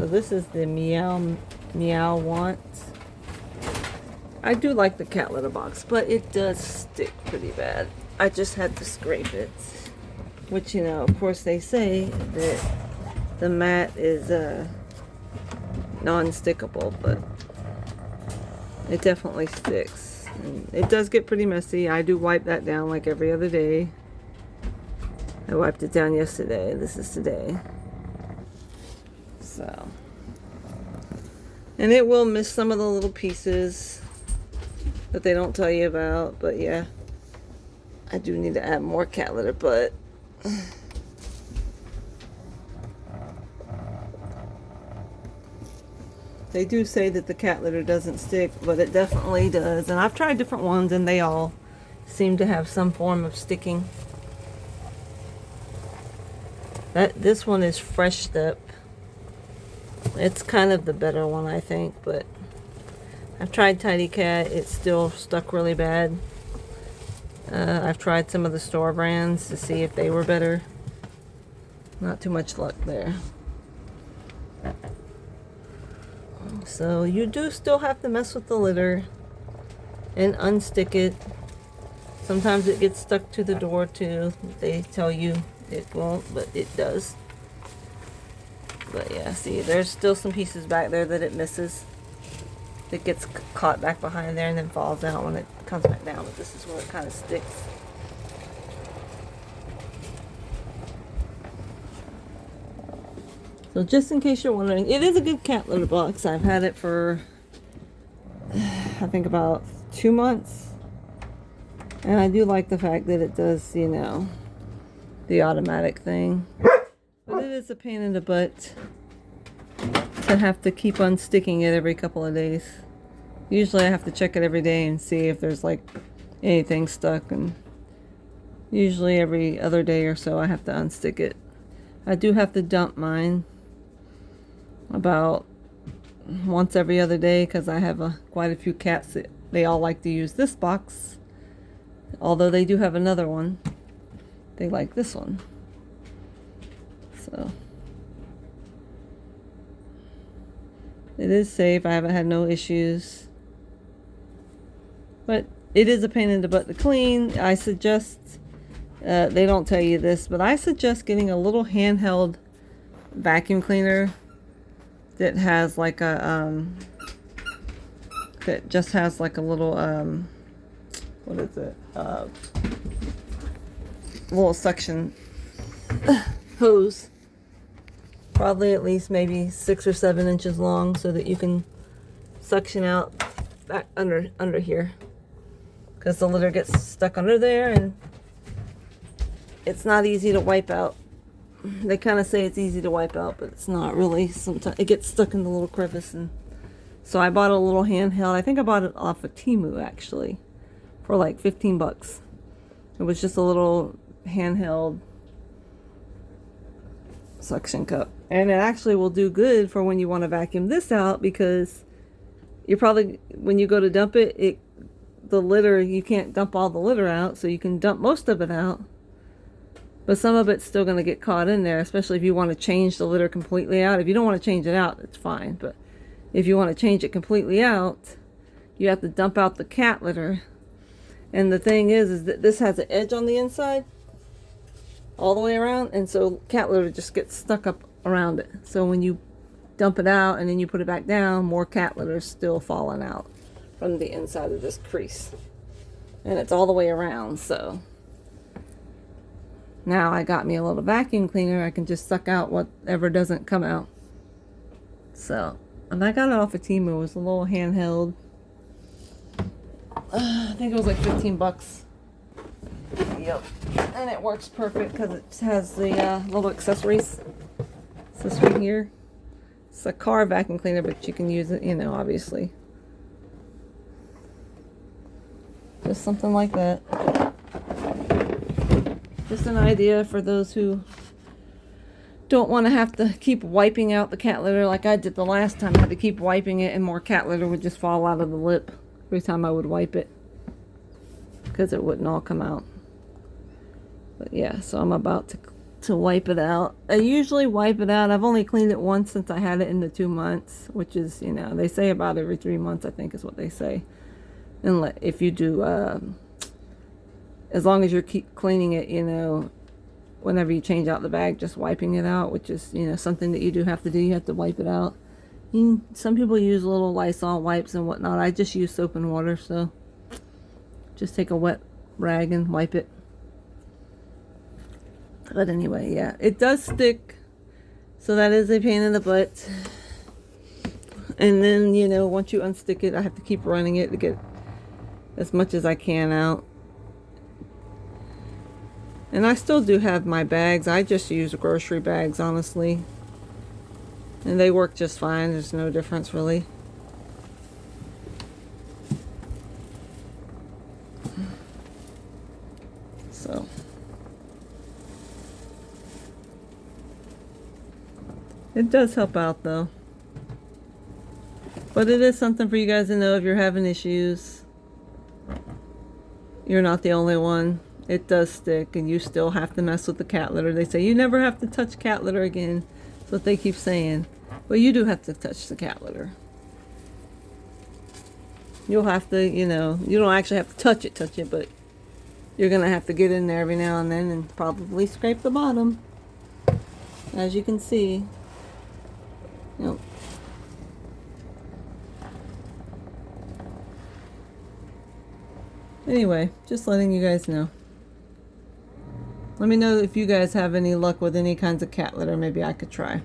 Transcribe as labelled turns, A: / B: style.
A: So this is the Meowant. I do like the cat litter box, but it does stick pretty bad. I just had to scrape it. Which, you know, of course they say that the mat is non-stickable, but it definitely sticks. And it does get pretty messy. I do wipe that down like every other day. I wiped it down yesterday. This is today. So, and it will miss some of the little pieces that they don't tell you about, but yeah, I do need to add more cat litter, but they do say that the cat litter doesn't stick, but it definitely does. And I've tried different ones and they all seem to have some form of sticking. This one is Fresh Step. It's kind of the better one, I think, but I've tried Tidy Cat. It's still stuck really bad. I've tried some of the store brands to see if they were better. Not too much luck there. So you do still have to mess with the litter and unstick it. Sometimes it gets stuck to the door too. They tell you it won't, but it does. But yeah, see, there's still some pieces back there that it misses. It gets caught back behind there and then falls out when it comes back down. But this is where it kind of sticks. So just in case you're wondering, it is a good cat litter box. I've had it for, I think, about 2 months. And I do like the fact that it does, you know, the automatic thing. But it is a pain in the butt to have to keep unsticking it every couple of days. Usually I have to check it every day and see if there's like anything stuck, and usually every other day or so I have to unstick it. I do have to dump mine about once every other day because I have quite a few cats that they all like to use this box. Although they do have another one, they like this one. So it is safe. I haven't had no issues, but it is a pain in the butt to clean. I suggest, they don't tell you this, but I suggest getting a little handheld vacuum cleaner that has like a that just has like a little what is it, little suction hose, probably at least maybe 6 or 7 inches long, so that you can suction out back under here, because the litter gets stuck under there and it's not easy to wipe out. They kind of say it's easy to wipe out, but it's not really. Sometimes it gets stuck in the little crevice, and so I bought a little handheld. I think I bought it off of Temu actually for like 15 bucks. It was just a little handheld suction cup, and it actually will do good for when you want to vacuum this out, because you're probably, when you go to dump it, the litter, you can't dump all the litter out, so you can dump most of it out, but some of it's still going to get caught in there, especially if you want to change the litter completely out. If you don't want to change it out, it's fine, but if you want to change it completely out, you have to dump out the cat litter. And the thing is that this has an edge on the inside all the way around, and so cat litter just gets stuck up around it. So when you dump it out and then you put it back down, more cat litter is still falling out from the inside of this crease, and it's all the way around. So now I got me a little vacuum cleaner. I can just suck out whatever doesn't come out. So, and I got it off of Temu. It was a little handheld. I think it was like 15 bucks. Yep. And it works perfect because it has the little accessories. It's this right here. It's a car vacuum cleaner, but you can use it, you know, obviously. Just something like that. Just an idea for those who don't want to have to keep wiping out the cat litter like I did the last time. I had to keep wiping it, and more cat litter would just fall out of the lip every time I would wipe it, because it wouldn't all come out. But yeah, so I'm about to wipe it out. I usually wipe it out. I've only cleaned it once since I had it in the 2 months, which is, you know, they say about every 3 months, I think is what they say. And if you do, as long as you're keep cleaning it, you know, whenever you change out the bag, just wiping it out, which is, you know, something that you do have to do. You have to wipe it out. Some people use little Lysol wipes and whatnot. I just use soap and water, so just take a wet rag and wipe it. But anyway, yeah, it does stick, so that is a pain in the butt. And then, you know, once you unstick it, I have to keep running it to get as much as I can out. And I still do have my bags. I just use grocery bags, honestly. And they work just fine. There's no difference, really. So. It does help out, though. But it is something for you guys to know if you're having issues. You're not the only one. It does stick, and you still have to mess with the cat litter. They say you never have to touch cat litter again. That's what they keep saying. But you do have to touch the cat litter. You'll have to, you know, you don't actually have to touch it, but you're going to have to get in there every now and then and probably scrape the bottom. As you can see. Yep. Anyway, just letting you guys know. Let me know if you guys have any luck with any kinds of cat litter. Maybe I could try.